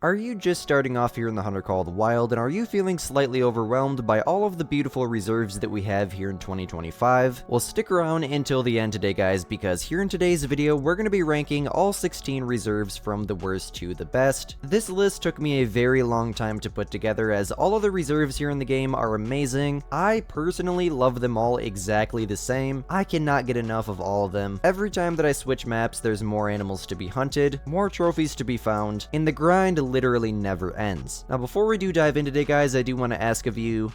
Are you just starting off here in the Hunter Call of the Wild, and are you feeling slightly overwhelmed by all of the beautiful reserves that we have here in 2025? Well, stick around until the end today, guys, because here in today's video, we're going to be ranking all 16 reserves from the worst to the best. This list took me a very long time to put together, as all of the reserves here in the game are amazing. I personally love them all exactly the same. I cannot get enough of all of them. Every time that I switch maps, there's more animals to be hunted, more trophies to be found, and the grind literally never ends. Now, before we do dive in today, guys, I do want to ask of you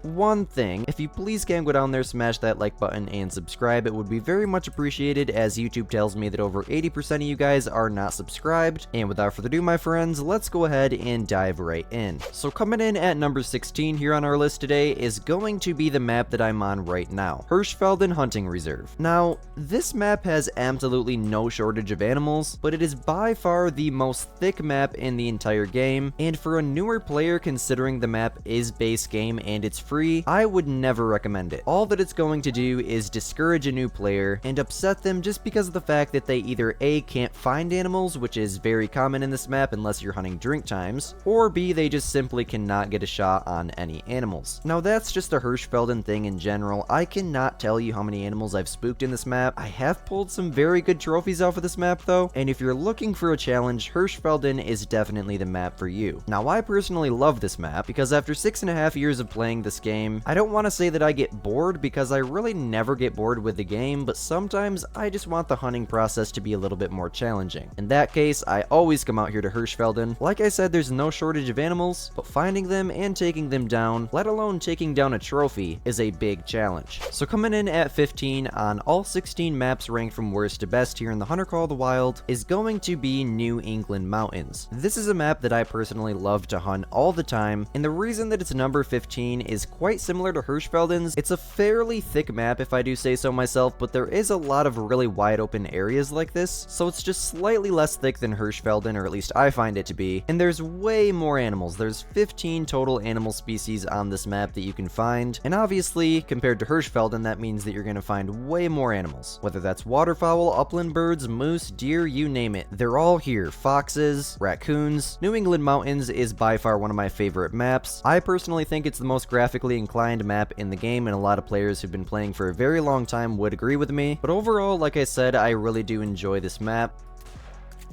one thing. If you please can go down there, smash that like button and subscribe, it would be very much appreciated, as YouTube tells me that over 80% of you guys are not subscribed. And without further ado, my friends, let's go ahead and dive right in. So coming in at number 16 here on our list today is going to be the map that I'm on right now, Hirschfelden Hunting Reserve. Now, this map has absolutely no shortage of animals, but it is by far the most thick map in the entire game, and for a newer player, considering the map is base game and it's free, I would never recommend it. All that it's going to do is discourage a new player and upset them just because of the fact that they either A, can't find animals, which is very common in this map unless you're hunting drink times, or B, they just simply cannot get a shot on any animals. Now, that's just a Hirschfelden thing in general. I cannot tell you how many animals I've spooked in this map. I have pulled some very good trophies off of this map though, and if you're looking for a challenge, Hirschfelden is definitely the map for you. Now, I personally love this map because after 6.5 years of playing this game, I don't want to say that I get bored, because I really never get bored with the game, but sometimes I just want the hunting process to be a little bit more challenging. In that case, I always come out here to Hirschfelden. Like I said, there's no shortage of animals, but finding them and taking them down, let alone taking down a trophy, is a big challenge. So coming in at 15 on all 16 maps ranked from worst to best here in the Hunter Call of the Wild is going to be New England Mountains. This is a map that I personally love to hunt all the time, and the reason that it's number 15 is quite similar to Hirschfelden's. It's a fairly thick map, if I do say so myself, but there is a lot of really wide open areas like this, so it's just slightly less thick than Hirschfelden, or at least I find it to be, and there's way more animals. There's 15 total animal species on this map that you can find, and obviously, compared to Hirschfelden, that means that you're going to find way more animals. Whether that's waterfowl, upland birds, moose, deer, you name it, they're all here. Foxes, raccoons. New England Mountains is by far one of my favorite maps. I personally think it's the most graphically inclined map in the game, and a lot of players who've been playing for a very long time would agree with me. But overall, like I said, I really do enjoy this map.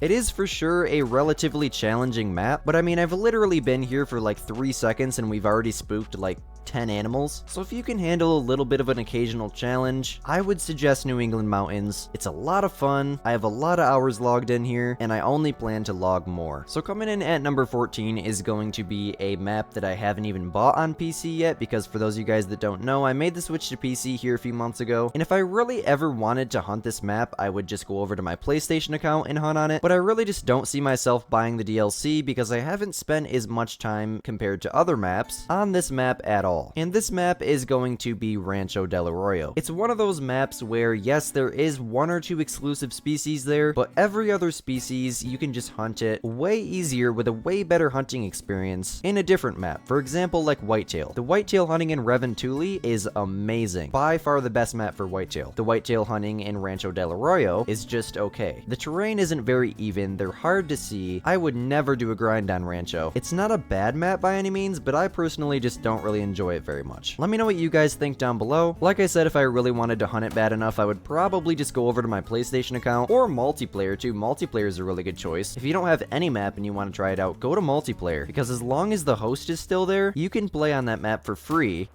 It is for sure a relatively challenging map, but I mean, I've literally been here for like 3 seconds and we've already spooked like 10 animals, so if you can handle a little bit of an occasional challenge, I would suggest New England Mountains. It's a lot of fun, I have a lot of hours logged in here, and I only plan to log more. So coming in at number 14 is going to be a map that I haven't even bought on PC yet, because for those of you guys that don't know, I made the switch to PC here a few months ago, and if I really ever wanted to hunt this map, I would just go over to my PlayStation account and hunt on it, but I really just don't see myself buying the DLC because I haven't spent as much time compared to other maps on this map at all. And this map is going to be Rancho del Arroyo. It's one of those maps where, yes, there is 1 or 2 exclusive species there, but every other species, you can just hunt it way easier with a way better hunting experience in a different map. For example, like whitetail. The whitetail hunting in Reventuli is amazing. By far the best map for whitetail. The whitetail hunting in Rancho del Arroyo is just okay. The terrain isn't very even, they're hard to see. I would never do a grind on Rancho. It's not a bad map by any means, but I personally just don't really enjoy it very much. Let me know what you guys think down below. Like I said, if I really wanted to hunt it bad enough, I would probably just go over to my PlayStation account, or multiplayer too. Multiplayer is a really good choice. If you don't have any map and you want to try it out, go to multiplayer, because as long as the host is still there, you can play on that map for free.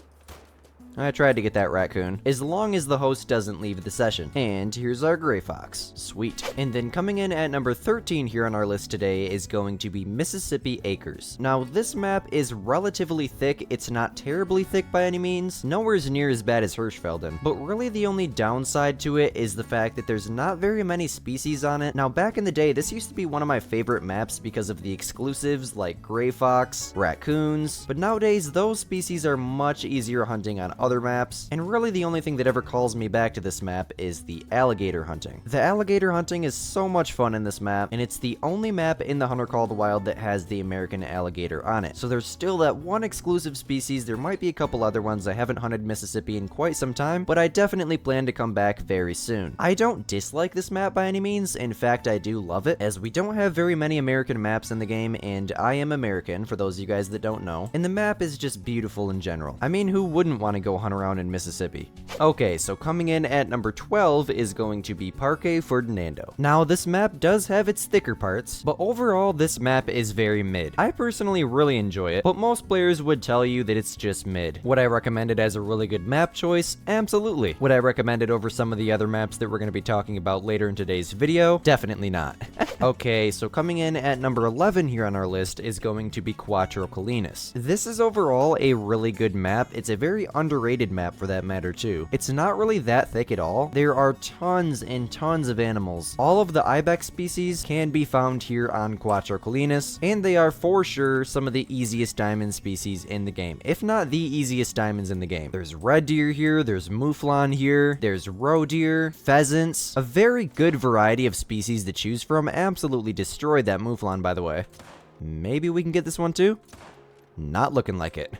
I tried to get that raccoon, as long as the host doesn't leave the session. And here's our gray fox. Sweet. And then coming in at number 13 here on our list today is going to be Mississippi Acres. Now, this map is relatively thick. It's not terribly thick by any means, nowhere near as bad as Hirschfelden, but really the only downside to it is the fact that there's not very many species on it. Now, back in the day, this used to be one of my favorite maps because of the exclusives like gray fox, raccoons, but nowadays those species are much easier hunting on other maps, and really the only thing that ever calls me back to this map is the alligator hunting. The alligator hunting is so much fun in this map, and it's the only map in the Hunter Call of the Wild that has the American alligator on it. So there's still that one exclusive species. There might be a couple other ones. I haven't hunted Mississippi in quite some time, but I definitely plan to come back very soon. I don't dislike this map by any means. In fact, I do love it, as we don't have very many American maps in the game, and I am American, for those of you guys that don't know, and the map is just beautiful in general. I mean, who wouldn't want to go hunt around in Mississippi? Okay, so coming in at number 12 is going to be Parque Ferdinando. Now, this map does have its thicker parts, but overall, this map is very mid. I personally really enjoy it, but most players would tell you that it's just mid. Would I recommend it as a really good map choice? Absolutely. Would I recommend it over some of the other maps that we're going to be talking about later in today's video? Definitely not. Okay, so coming in at number 11 here on our list is going to be Cuatro Colinas. This is overall a really good map. It's a very underrated map for that matter too. It's not really that thick at all. There are tons and tons of animals. All of the ibex species can be found here on Cuatro Colinas, and they are for sure some of the easiest diamond species in the game, if not the easiest diamonds in the game. There's red deer here, there's mouflon here, there's roe deer, pheasants, a very good variety of species to choose from. Absolutely destroyed that mouflon, by the way. Maybe we can get this one too? Not looking like it.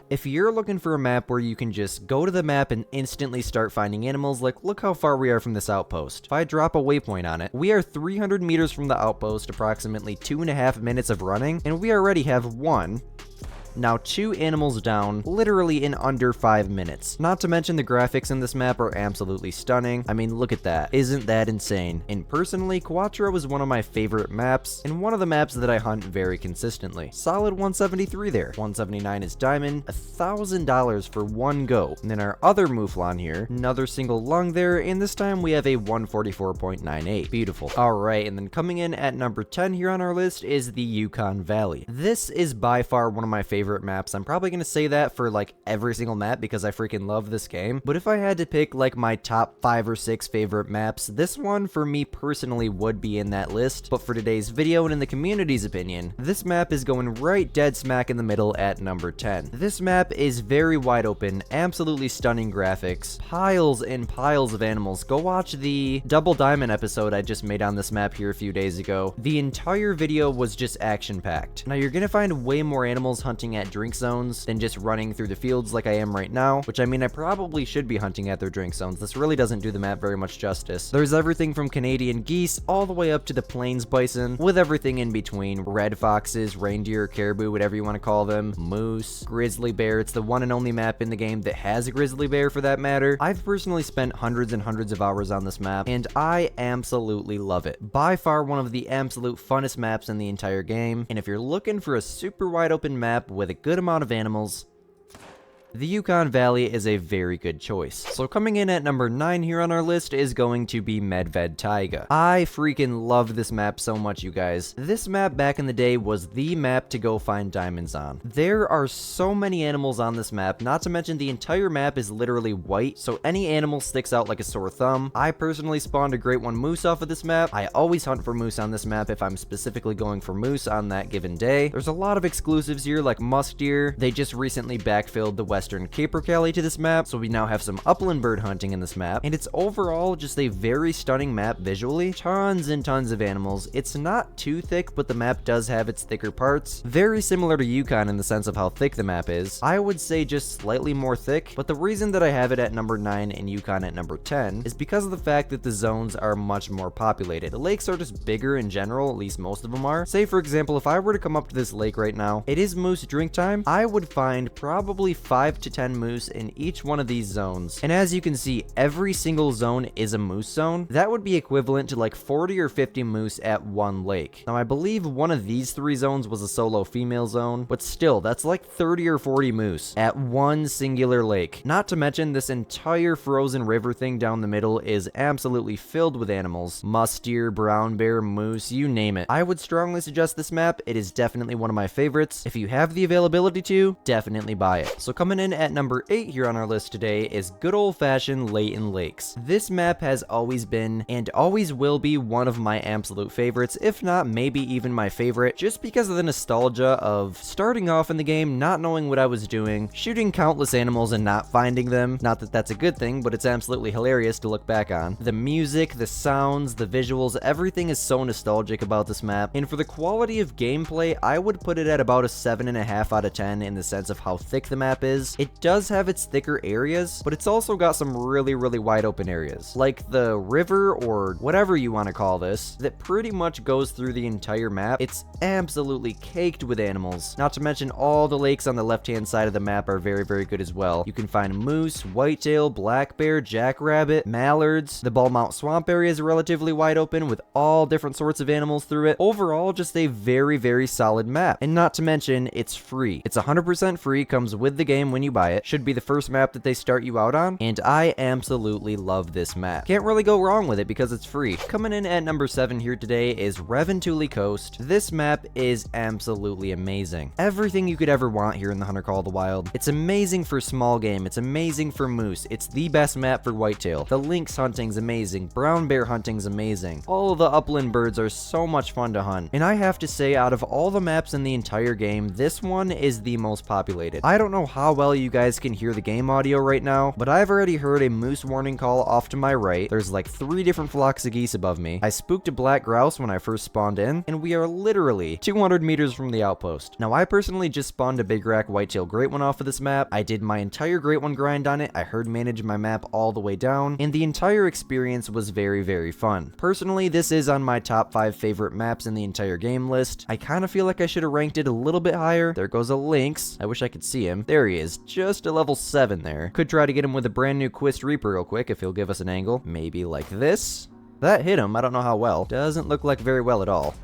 If you're looking for a map where you can just go to the map and instantly start finding animals, like look how far we are from this outpost. If I drop a waypoint on it, we are 300 meters from the outpost, approximately 2.5 minutes of running, and we already have one, now 2 animals down, literally in under 5 minutes. Not to mention the graphics in this map are absolutely stunning. I mean, look at that. Isn't that insane? And personally, Cuatro is one of my favorite maps, and one of the maps that I hunt very consistently. Solid 173 there. 179 is diamond, $1,000 for one go. And then our other mouflon here, another single lung there, and this time we have a 144.98. Beautiful. Alright, and then coming in at number 10 here on our list is the Yukon Valley. This is by far one of my favorite maps. I'm probably gonna say that for like every single map because I freaking love this game, but if I had to pick like my top 5 or 6 favorite maps, this one for me personally would be in that list. But for today's video and in the community's opinion, this map is going right dead smack in the middle at number 10. This map is very wide open, absolutely stunning graphics, piles and piles of animals. Go watch the Double Diamond episode I just made on this map here a few days ago. The entire video was just action packed. Now you're gonna find way more animals hunting at drink zones than just running through the fields like I am right now, which I mean I probably should be hunting at their drink zones. This really doesn't do the map very much justice. There's everything from Canadian geese all the way up to the plains bison, with everything in between: red foxes, reindeer, caribou, whatever you want to call them, moose, grizzly bear. It's the one and only map in the game that has a grizzly bear for that matter. I've personally spent hundreds and hundreds of hours on this map, and I absolutely love it. By far one of the absolute funnest maps in the entire game, and if you're looking for a super wide open map with a good amount of animals, the Yukon Valley is a very good choice. So coming in at number 9 here on our list is going to be Medved Taiga. I freaking love this map so much, you guys. This map back in the day was the map to go find diamonds on. There are so many animals on this map, not to mention the entire map is literally white, so any animal sticks out like a sore thumb. I personally spawned a great one moose off of this map. I always hunt for moose on this map if I'm specifically going for moose on that given day. There's a lot of exclusives here like musk deer. They just recently backfilled the Western Capercaillie to this map, so we now have some upland bird hunting in this map, and it's overall just a very stunning map visually. Tons and tons of animals. It's not too thick, but the map does have its thicker parts. Very similar to Yukon in the sense of how thick the map is. I would say just slightly more thick, but the reason that I have it at number 9 and Yukon at number 10 is because of the fact that the zones are much more populated. The lakes are just bigger in general, at least most of them are. Say for example, if I were to come up to this lake right now, it is moose drink time, I would find probably 5 to 10 moose in each one of these zones. And as you can see, every single zone is a moose zone. That would be equivalent to like 40 or 50 moose at one lake. Now I believe one of these 3 zones was a solo female zone, but still, that's like 30 or 40 moose at one singular lake. Not to mention this entire frozen river thing down the middle is absolutely filled with animals. Musk deer, brown bear, moose, you name it. I would strongly suggest this map. It is definitely one of my favorites. If you have the availability to, definitely buy it. So coming in at number 8 here on our list today is good old-fashioned Layton Lakes. This map has always been, and always will be, one of my absolute favorites, if not maybe even my favorite, just because of the nostalgia of starting off in the game, not knowing what I was doing, shooting countless animals and not finding them. Not that that's a good thing, but it's absolutely hilarious to look back on. The music, the sounds, the visuals, everything is so nostalgic about this map, and for the quality of gameplay, I would put it at about a 7.5 out of 10 in the sense of how thick the map is. It does have its thicker areas, but it's also got some really wide open areas, like the river or whatever you want to call this, that pretty much goes through the entire map. It's absolutely caked with animals. Not to mention all the lakes on the left-hand side of the map are very good as well. You can find moose, whitetail, black bear, jackrabbit, mallards. The Ballmount Swamp area is relatively wide open with all different sorts of animals through it. Overall, just a very solid map. And not to mention, it's free. It's 100% free, comes with the game when you buy it. Should be the first map that they start you out on, and I absolutely love this map. Can't really go wrong with it because it's free. Coming in at number 7 here today is Sceudule Coast. This map is absolutely amazing. Everything you could ever want here in the Hunter Call of the Wild. It's amazing for small game. It's amazing for moose. It's the best map for whitetail. The lynx hunting's amazing. Brown bear hunting's amazing. All of the upland birds are so much fun to hunt. And I have to say, out of all the maps in the entire game, this one is the most populated. I don't know how well you guys can hear the game audio right now, but I've already heard a moose warning call off to my right. There's like 3 different flocks of geese above me. I spooked a black grouse when I first spawned in, and we are literally 200 meters from the outpost. Now, I personally just spawned a big rack whitetail great one off of this map. I did my entire great one grind on it. I herd managed my map all the way down, and the entire experience was very fun. Personally, this is on my top 5 favorite maps in the entire game list. I kind of feel like I should have ranked it a little bit higher. There goes a lynx. I wish I could see him. There he is, just a level 7 there. Could try to get him with a brand new Quist Reaper real quick if he'll give us an angle. Maybe like this. That hit him. I don't know how well. Doesn't look like very well at all.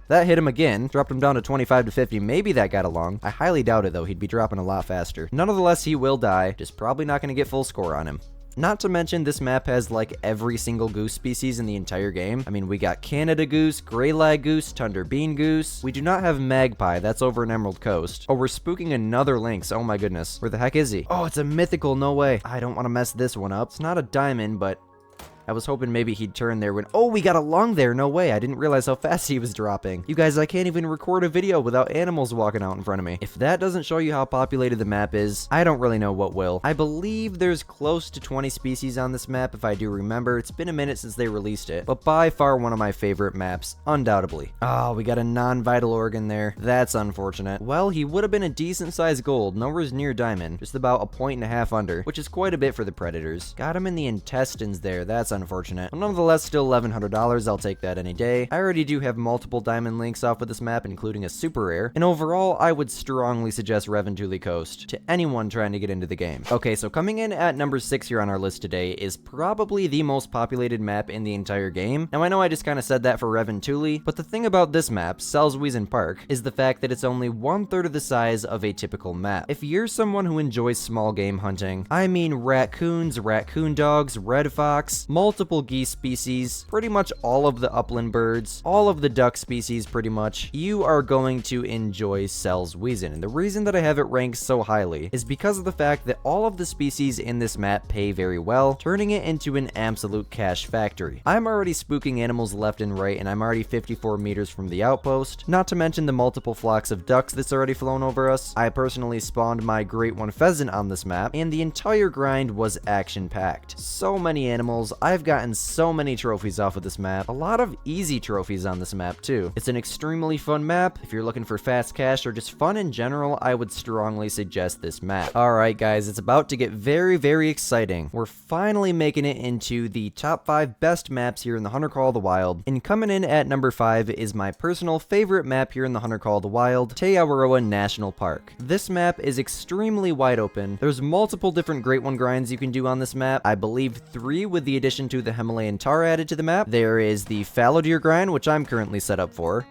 That hit him again, dropped him down to 25 to 50. Maybe that got along. I highly doubt it though. He'd be dropping a lot faster. Nonetheless, he will die. Just probably not going to get full score on him. Not to mention, this map has like every single goose species in the entire game. I mean, we got Canada goose, gray lag goose, tundra bean goose. We do not have magpie. That's over in Emerald Coast. Oh, we're spooking another lynx. Oh my goodness. Where the heck is he? Oh, it's a mythical. No way. I don't want to mess this one up. It's not a diamond, but I was hoping maybe he'd turn there when— oh, we got a lung there. No way. I didn't realize how fast he was dropping. You guys, I can't even record a video without animals walking out in front of me. If that doesn't show you how populated the map is, I don't really know what will. I believe there's close to 20 species on this map, if I do remember. It's been a minute since they released it, but by far one of my favorite maps, undoubtedly. Oh, we got a non-vital organ there. That's unfortunate. Well, he would have been a decent-sized gold, nowhere near diamond, just about 1.5 points under, which is quite a bit for the predators. Got him in the intestines there. That's unfortunate. But nonetheless, still $1,100. I'll take that any day. I already do have multiple diamond links off of this map, including a super rare. And overall, I would strongly suggest Sceudule Coast to anyone trying to get into the game. Okay, so coming in at number 6 here on our list today is probably the most populated map in the entire game. Now, I know I just kind of said that for Sceudule, but the thing about this map, Sceudule Park, is the fact that it's only 1/3 of the size of a typical map. If you're someone who enjoys small game hunting, I mean raccoons, raccoon dogs, red fox, multiple geese species, pretty much all of the upland birds, all of the duck species pretty much, you are going to enjoy Sceudule. And the reason that I have it ranked so highly is because of the fact that all of the species in this map pay very well, turning it into an absolute cash factory. I'm already spooking animals left and right, and I'm already 54 meters from the outpost, not to mention the multiple flocks of ducks that's already flown over us. I personally spawned my great one pheasant on this map, and the entire grind was action-packed. So many animals. I've gotten so many trophies off of this map. A lot of easy trophies on this map too. It's an extremely fun map. If you're looking for fast cash or just fun in general, I would strongly suggest this map. Alright guys, it's about to get very exciting. We're finally making it into the top 5 best maps here in the Hunter Call of the Wild, and coming in at number 5 is my personal favorite map here in the Hunter Call of the Wild, Aotearoa National Park. This map is extremely wide open. There's multiple different Great One grinds you can do on this map. I believe 3 with the addition to the Himalayan tar added to the map. There is the fallow deer grind, which I'm currently set up for.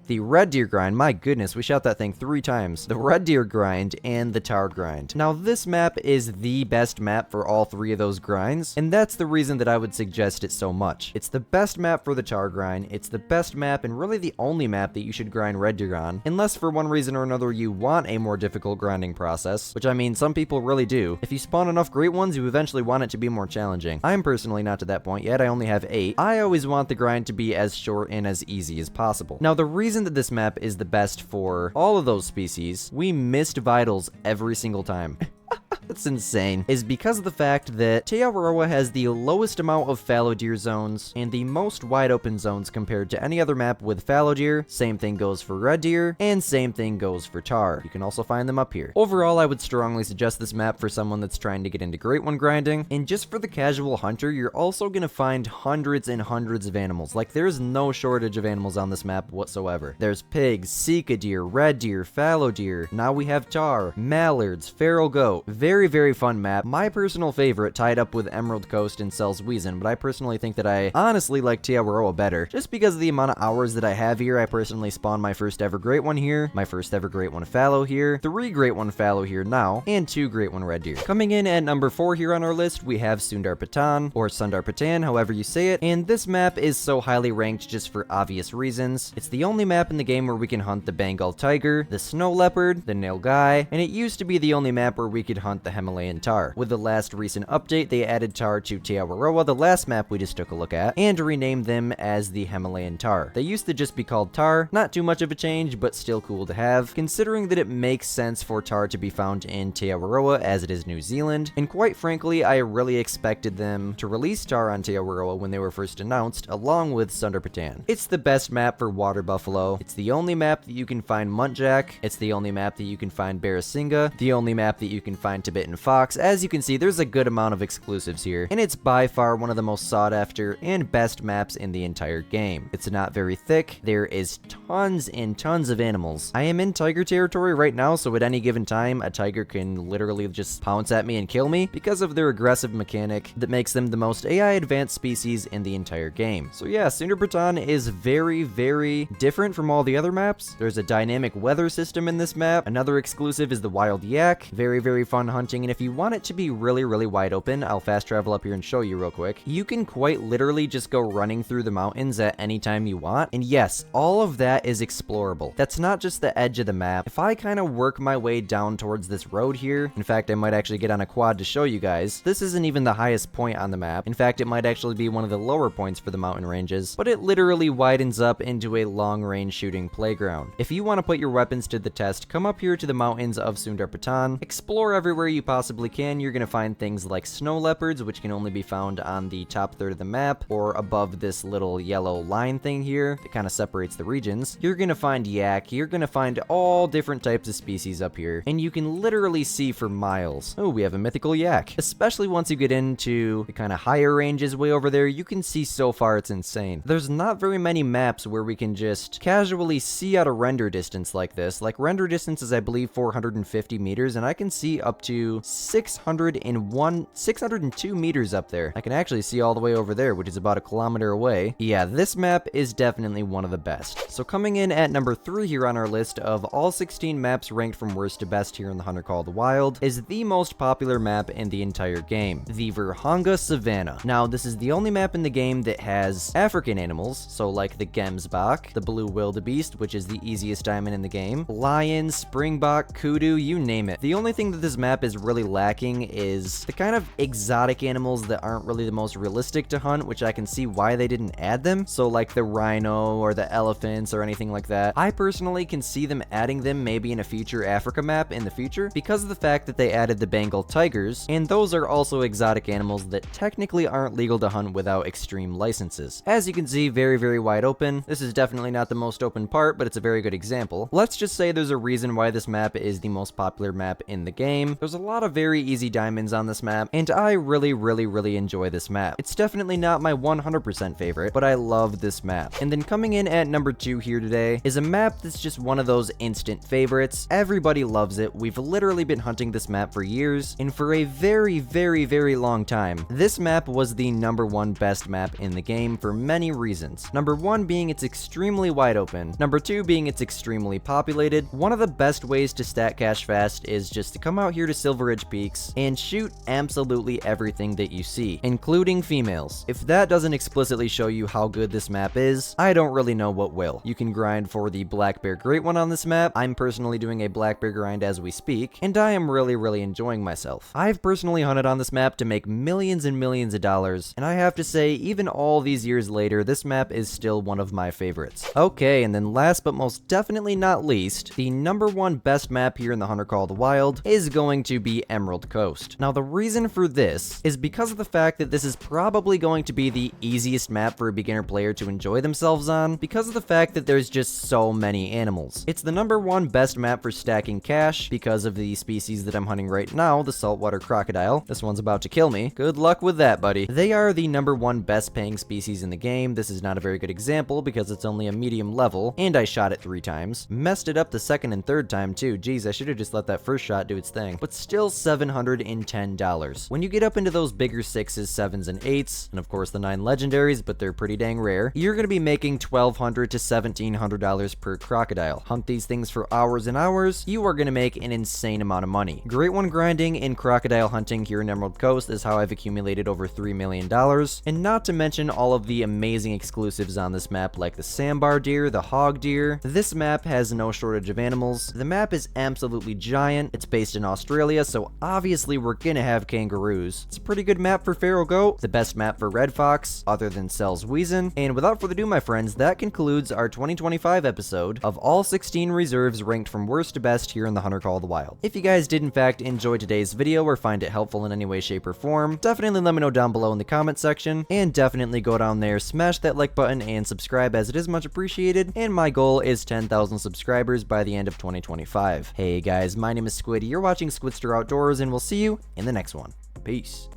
the red deer grind. My goodness, we shot that thing 3 times. The red deer grind and the tar grind. Now, this map is the best map for all 3 of those grinds, and that's the reason that I would suggest it so much. It's the best map for the tar grind. It's the best map and really the only map that you should grind red deer on, unless for one reason or another you want a more difficult grinding process, which I mean, some people really do. If you spawn enough great ones, you eventually want it to be more challenging. I'm personally not to that point yet. I only have 8. I always want the grind to be as short and as easy as possible. Now, the reason that this map is the best for all of those species, we missed vitals every single time. That's insane, is because of the fact that Aotearoa has the lowest amount of fallow deer zones and the most wide open zones compared to any other map with fallow deer. Same thing goes for red deer, and same thing goes for tar. You can also find them up here. Overall, I would strongly suggest this map for someone that's trying to get into great one grinding, and just for the casual hunter, you're also gonna find hundreds and hundreds of animals. Like, there's no shortage of animals on this map whatsoever. There's pigs, sika deer, red deer, fallow deer. Now we have tar, mallards, feral goat. Very fun map. My personal favorite, tied up with Emerald Coast and Sel's Weezin, but I personally think that I honestly like Aotearoa better, just because of the amount of hours that I have here. I personally spawned my first ever great one here, my first ever great one fallow here, 3 great one fallow here now, and 2 great one red deer. Coming in at number 4 here on our list, we have Sundar Patan, or Sundar Patan, however you say it, and this map is so highly ranked just for obvious reasons. It's the only map in the game where we can hunt the Bengal tiger, the snow leopard, the nilgai, and it used to be the only map where we could hunt the Himalayan tar. With the last recent update, they added tar to Aotearoa, the last map we just took a look at, and renamed them as the Himalayan tar. They used to just be called tar, not too much of a change, but still cool to have, considering that it makes sense for tar to be found in Aotearoa as it is New Zealand, and quite frankly, I really expected them to release tar on Aotearoa when they were first announced, along with Sundar Patan. It's the best map for water buffalo. It's the only map that you can find muntjac. It's the only map that you can find Barasinga, the only map that you can find Tibetan fox. As you can see, there's a good amount of exclusives here, and it's by far one of the most sought after and best maps in the entire game. It's not very thick. There is tons and tons of animals. I am in tiger territory right now, so at any given time, a tiger can literally just pounce at me and kill me because of their aggressive mechanic that makes them the most AI advanced species in the entire game. So yeah, Sundar Patan is very different from all the other maps. There's a dynamic weather system in this map. Another exclusive is the wild yak. Very fun hunting, and if you want it to be really wide open, I'll fast travel up here and show you real quick. You can quite literally just go running through the mountains at any time you want, and yes, all of that is explorable. That's not just the edge of the map. If I kind of work my way down towards this road here, in fact, I might actually get on a quad to show you guys. This isn't even the highest point on the map. In fact, it might actually be one of the lower points for the mountain ranges, but it literally widens up into a long-range shooting playground. If you want to put your weapons to the test, come up here to the mountains of Sundar Patan, explore everywhere you possibly can. You're going to find things like snow leopards, which can only be found on the top third of the map, or above this little yellow line thing here that kind of separates the regions. You're going to find yak. You're going to find all different types of species up here, and you can literally see for miles. Oh, we have a mythical yak. Especially once you get into the kind of higher ranges way over there, you can see so far it's insane. There's not very many maps where we can just casually see out a render distance like this. Like, render distance is, I believe, 450 meters, and I can see up to 602 meters up there. I can actually see all the way over there, which is about a kilometer away. Yeah, this map is definitely one of the best. So coming in at number 3 here on our list of all 16 maps ranked from worst to best here in the Hunter Call of the Wild is the most popular map in the entire game, the Virhonga Savannah. Now, this is the only map in the game that has African animals, so like the Gemsbok, the blue wildebeest, which is the easiest diamond in the game, lion, springbok, kudu, you name it. The only thing that this map is really lacking is the kind of exotic animals that aren't really the most realistic to hunt, which I can see why they didn't add them. So like the rhino or the elephants or anything like that. I personally can see them adding them maybe in a future Africa map in the future because of the fact that they added the Bengal tigers, and those are also exotic animals that technically aren't legal to hunt without extreme licenses. As you can see, very wide open. This is definitely not the most open part, but it's a very good example. Let's just say there's a reason why this map is the most popular map in the game. There's a a lot of very easy diamonds on this map, and I really enjoy this map. It's definitely not my 100% favorite, but I love this map. And then coming in at number 2 here today is a map that's just one of those instant favorites. Everybody loves it. We've literally been hunting this map for years, and for a very long time. This map was the number 1 best map in the game for many reasons. Number 1 being it's extremely wide open. Number 2 being it's extremely populated. One of the best ways to stat cash fast is just to come out here to Silver Ridge Peaks and shoot absolutely everything that you see, including females. If that doesn't explicitly show you how good this map is, I don't really know what will. You can grind for the Black Bear Great One on this map. I'm personally doing a Black Bear grind as we speak, and I am really enjoying myself. I've personally hunted on this map to make millions and millions of dollars, and I have to say, even all these years later, this map is still one of my favorites. Okay, and then last but most definitely not least, the number 1 best map here in the Hunter Call of the Wild is going to be Emerald Coast. Now, the reason for this is because of the fact that this is probably going to be the easiest map for a beginner player to enjoy themselves on, because of the fact that there's just so many animals. It's the number 1 best map for stacking cash because of the species that I'm hunting right now, the saltwater crocodile. This one's about to kill me. Good luck with that, buddy. They are the number 1 best paying species in the game. This is not a very good example because it's only a medium level, and I shot it 3 times. Messed it up the second and third time too. Geez, I should have just let that first shot do its thing. But still $710. When you get up into those bigger 6s, 7s, and 8s, and of course the 9 legendaries, but they're pretty dang rare, you're gonna be making $1,200 to $1,700 per crocodile. Hunt these things for hours and hours, you are gonna make an insane amount of money. Great One grinding and crocodile hunting here in Emerald Coast is how I've accumulated over $3 million, and not to mention all of the amazing exclusives on this map like the sandbar deer, the hog deer. This map has no shortage of animals. The map is absolutely giant. It's based in Australia, so obviously we're gonna have kangaroos. It's a pretty good map for feral goat, the best map for red fox, other than Sel's Weazen. And without further ado, my friends, that concludes our 2025 episode of all 16 reserves ranked from worst to best here in the Hunter Call of the Wild. If you guys did in fact enjoy today's video or find it helpful in any way, shape, or form, definitely let me know down below in the comment section, and definitely go down there, smash that like button, and subscribe as it is much appreciated, and my goal is 10,000 subscribers by the end of 2025. Hey guys, my name is Squid, you're watching Squidster Outdoors, and we'll see you in the next one. Peace.